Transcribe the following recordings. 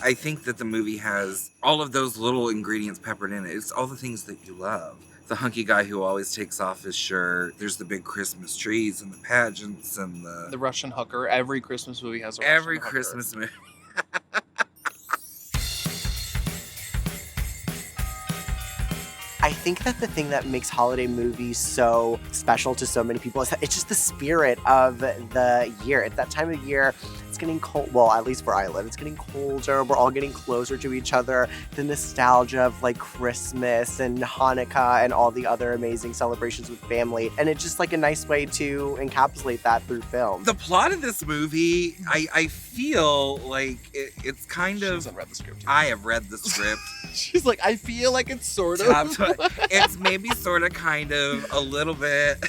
I think that the movie has all of those little ingredients peppered in it. It's all the things that you love. The hunky guy who always takes off his shirt. There's the big Christmas trees and the pageants and the Russian hooker. Every Christmas movie has a Russian every hooker. Christmas movie. I think that the thing that makes holiday movies so special to so many people is that it's just the spirit of the year. It's that time of year. It's getting cold. Well, at least where I live, it's getting colder. We're all getting closer to each other. The nostalgia of like Christmas and Hanukkah and all the other amazing celebrations with family. And it's just like a nice way to encapsulate that through film. The plot of this movie, I feel like it's kind She of... hasn't read the script. I have read the script. She's like, I feel like it's sort of. It's maybe sort of kind of a little bit.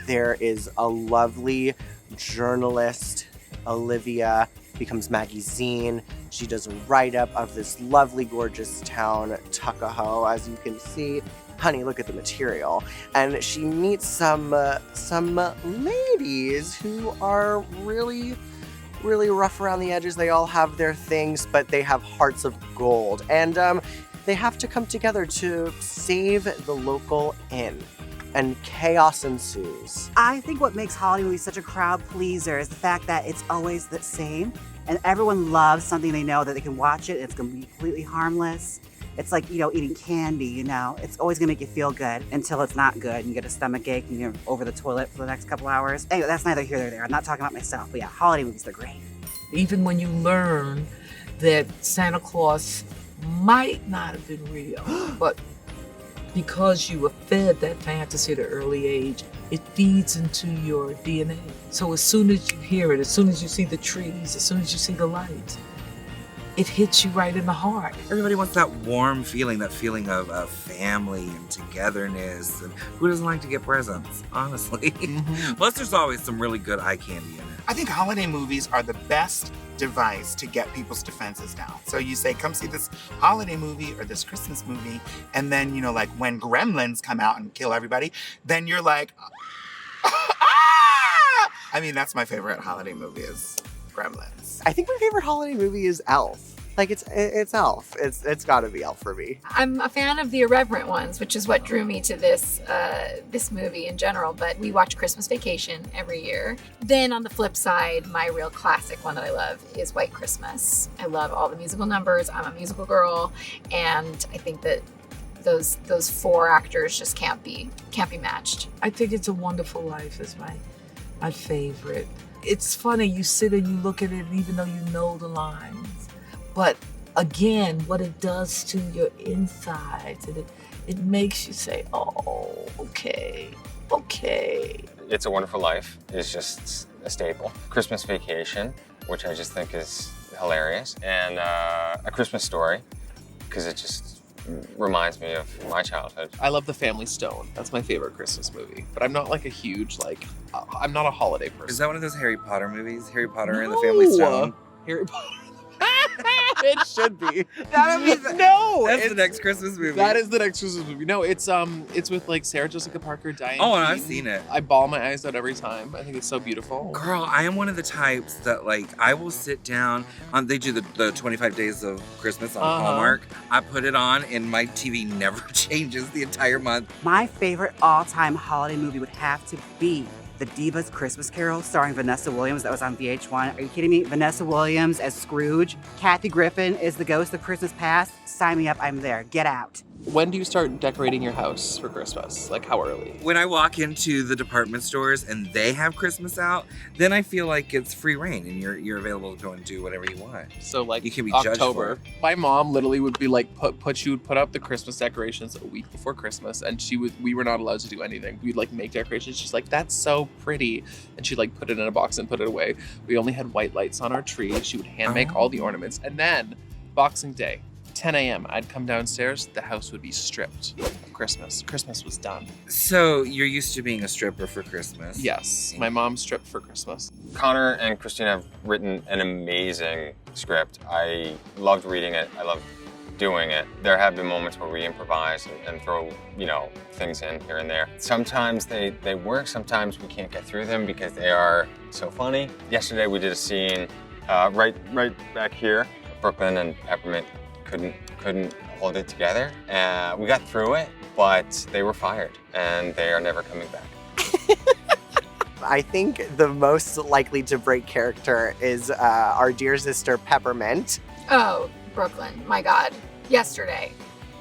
There is a lovely journalist, Olivia, becomes Maggie Zine. She does a write-up of this lovely, gorgeous town, Tuckahoe, as you can see. Honey, look at the material. And she meets some ladies who are really rough around the edges. They all have their things, but they have hearts of gold. And they have to come together to save the local inn. And chaos ensues. I think what makes holiday movies such a crowd pleaser is the fact that it's always the same. And everyone loves something they know that they can watch it. It's going to be completely harmless. It's like, eating candy, It's always going to make you feel good until it's not good and you get a stomach ache and you're over the toilet for the next couple hours. Anyway, that's neither here nor there. I'm not talking about myself. But yeah, holiday movies, they're great. Even when you learn that Santa Claus might not have been real, but because you were fed that fantasy at an early age, it feeds into your DNA. So as soon as you hear it, as soon as you see the trees, as soon as you see the lights, it hits you right in the heart. Everybody wants that warm feeling, that feeling of family and togetherness. And who doesn't like to get presents, honestly? Mm-hmm. Plus, there's always some really good eye candy in it. I think holiday movies are the best device to get people's defenses down. So you say, come see this holiday movie or this Christmas movie, and then, like when Gremlins come out and kill everybody, then you're like, ah! I mean, that's my favorite holiday movie is Gremlins. I think my favorite holiday movie is Elf. Like it's Elf. It's got to be Elf for me. I'm a fan of the irreverent ones, which is what drew me to this movie in general. But we watch Christmas Vacation every year. Then on the flip side, my real classic one that I love is White Christmas. I love all the musical numbers. I'm a musical girl, and I think that those four actors just can't be matched. I think It's a Wonderful Life is my favorite. It's funny, you sit and you look at it even though you know the lines. But again, what it does to your insides, it makes you say, oh, okay. It's a Wonderful Life is just a staple. Christmas Vacation, which I just think is hilarious. And A Christmas Story, because it just reminds me of my childhood. I love The Family Stone. That's my favorite Christmas movie. But I'm not like a huge, I'm not a holiday person. Is that one of those Harry Potter movies? Harry Potter and the Family Stone? Harry Potter. It should be. No, that's the next Christmas movie. That is the next Christmas movie. No, it's with like Sarah Jessica Parker, Diane Oh, and I've Keaton. seen it. I bawl my eyes out every time. I think it's so beautiful. Girl, I am one of the types that I will sit down on. They do the 25 days of Christmas on Hallmark. I put it on, and my TV never changes the entire month. My favorite all-time holiday movie would have to be The Divas Christmas Carol, starring Vanessa Williams. That was on VH1. Are you kidding me? Vanessa Williams as Scrooge. Kathy Griffin is the ghost of Christmas past. Sign me up. I'm there. Get out. When do you start decorating your house for Christmas? Like how early? When I walk into the department stores and they have Christmas out, then I feel like it's free reign and you're available to go and do whatever you want. So like you can be October. judged for it. My mom literally would be like she would put up the Christmas decorations a week before Christmas, and we were not allowed to do anything. We'd like make decorations. She's like, that's so pretty, and she'd like put it in a box and put it away. We only had white lights on our tree. She would hand make all the ornaments, and then Boxing Day, 10 a.m. I'd come downstairs, the house would be stripped of Christmas. Christmas was done. So you're used to being a stripper for Christmas? Yes, my mom stripped for Christmas. Connor and Christina have written an amazing script. I loved reading it. I loved doing it. There have been moments where we improvise and throw, things in here and there. Sometimes they work, sometimes we can't get through them because they are so funny. Yesterday we did a scene right back here Brooklyn and Peppermint couldn't hold it together. We got through it, but they were fired, and they are never coming back. I think the most likely to break character is our dear sister Peppermint. Oh, Brooklyn, my God. Yesterday,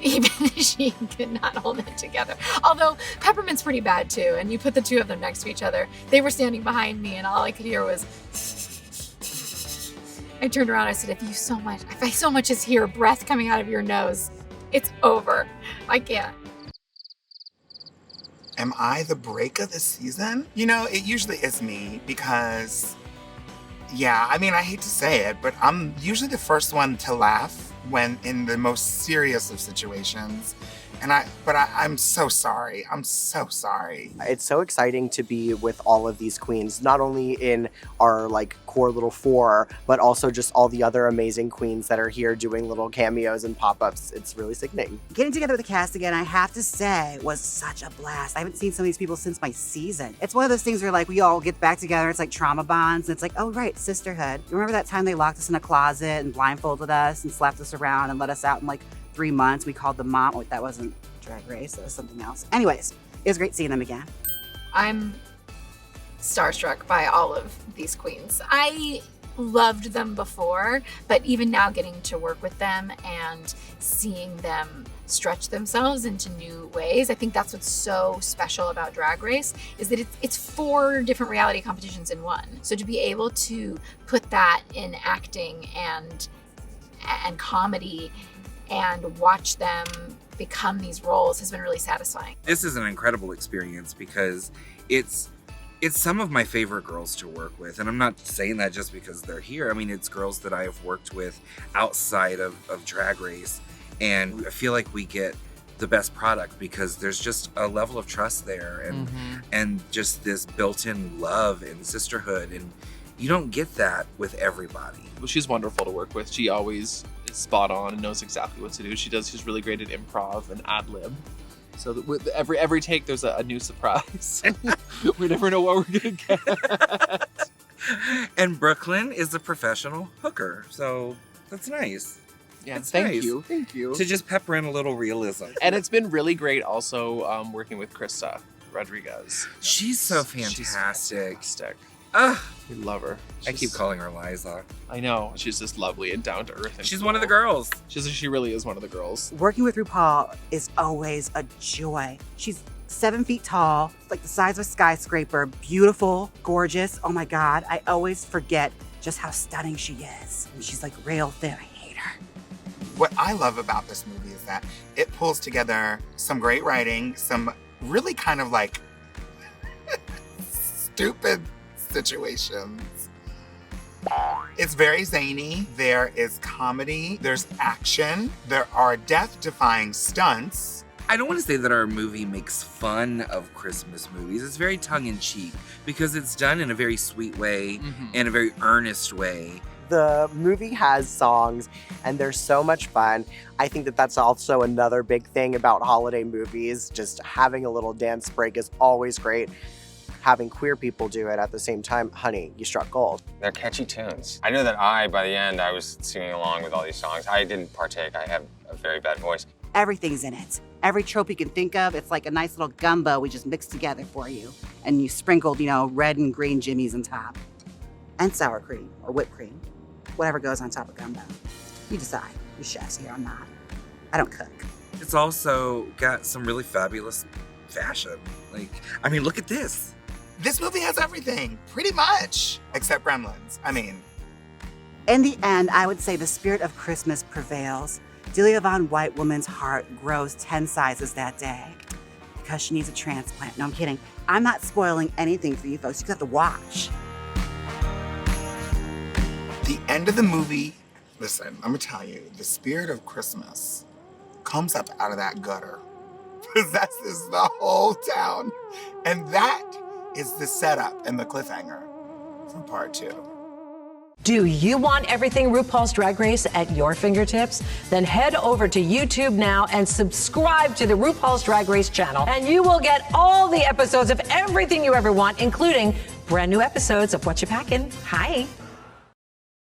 even she could not hold it together. Although Peppermint's pretty bad too, and you put the two of them next to each other. They were standing behind me, and all I could hear was. I turned around. I said, if I so much as hear breath coming out of your nose, it's over. I can't. Am I the break of the season? You know, it usually is me because, yeah, I mean, I hate to say it, but I'm usually the first one to laugh when in the most serious of situations. But I'm so sorry. I'm so sorry. It's so exciting to be with all of these queens, not only in our like core little four, but also just all the other amazing queens that are here doing little cameos and pop-ups. It's really sickening. Getting together with the cast again, I have to say, was such a blast. I haven't seen some of these people since my season. It's one of those things where like we all get back together. It's like trauma bonds. And it's like, oh right, sisterhood. Remember that time they locked us in a closet and blindfolded us and slapped us around and let us out in like 3 months? We called the mom. Wait, that wasn't Drag Race. That was something else. Anyways, it was great seeing them again. I'm starstruck by all of these queens. I loved them before, but even now getting to work with them and seeing them stretch themselves into new ways, I think that's what's so special about Drag Race, is that it's 4 different reality competitions in one. So to be able to put that in acting and comedy and watch them become these roles has been really satisfying. This is an incredible experience because it's some of my favorite girls to work with. And I'm not saying that just because they're here. I mean, it's girls that I have worked with outside of Drag Race. And I feel like we get the best product because there's just a level of trust there and just this built-in love and sisterhood. And you don't get that with everybody. Well, she's wonderful to work with. She always is spot on and knows exactly what to do. She's really great at improv and ad lib. So that with every take, there's a new surprise. We never know what we're gonna get. And Brooklyn is a professional hooker, so that's nice. Yeah, it's thank nice you. To just pepper in a little realism. And it's been really great also working with Krista Rodriguez. She's so fantastic. She's fantastic. We love her. I keep calling her Liza. I know. She's just lovely and down to earth. And she's cool. one of the girls. She really is one of the girls. Working with RuPaul is always a joy. She's 7 feet tall, like the size of a skyscraper, beautiful, gorgeous. Oh my God, I always forget just how stunning she is. And she's like real thin. I hate her. What I love about this movie is that it pulls together some great writing, some really kind of like stupid situations. It's very zany. There is comedy. There's action. There are death-defying stunts. I don't want to say that our movie makes fun of Christmas movies. It's very tongue-in-cheek because it's done in a very sweet way and a very earnest way. The movie has songs and they're so much fun. I think that that's also another big thing about holiday movies. Just having a little dance break is always great. Having queer people do it at the same time, honey, you struck gold. They're catchy tunes. I know that by the end, I was singing along with all these songs. I didn't partake. I have a very bad voice. Everything's in it. Every trope you can think of, it's like a nice little gumbo we just mixed together for you. And you sprinkled, red and green jimmies on top. And sour cream or whipped cream. Whatever goes on top of gumbo. You decide. You're chefs here, I'm not. I don't cook. It's also got some really fabulous fashion. Look at this. This movie has everything, pretty much, except Gremlins. In the end, I would say the spirit of Christmas prevails. Delia Von White woman's heart grows 10 sizes that day because she needs a transplant. No, I'm kidding. I'm not spoiling anything for you folks. You have to watch. The end of the movie, listen, I'm gonna tell you, the spirit of Christmas comes up out of that gutter, possesses the whole town, and that is the setup and the cliffhanger for part 2. Do you want everything RuPaul's Drag Race at your fingertips? Then head over to YouTube now and subscribe to the RuPaul's Drag Race channel, and you will get all the episodes of everything you ever want, including brand new episodes of What You Packin'. Hi.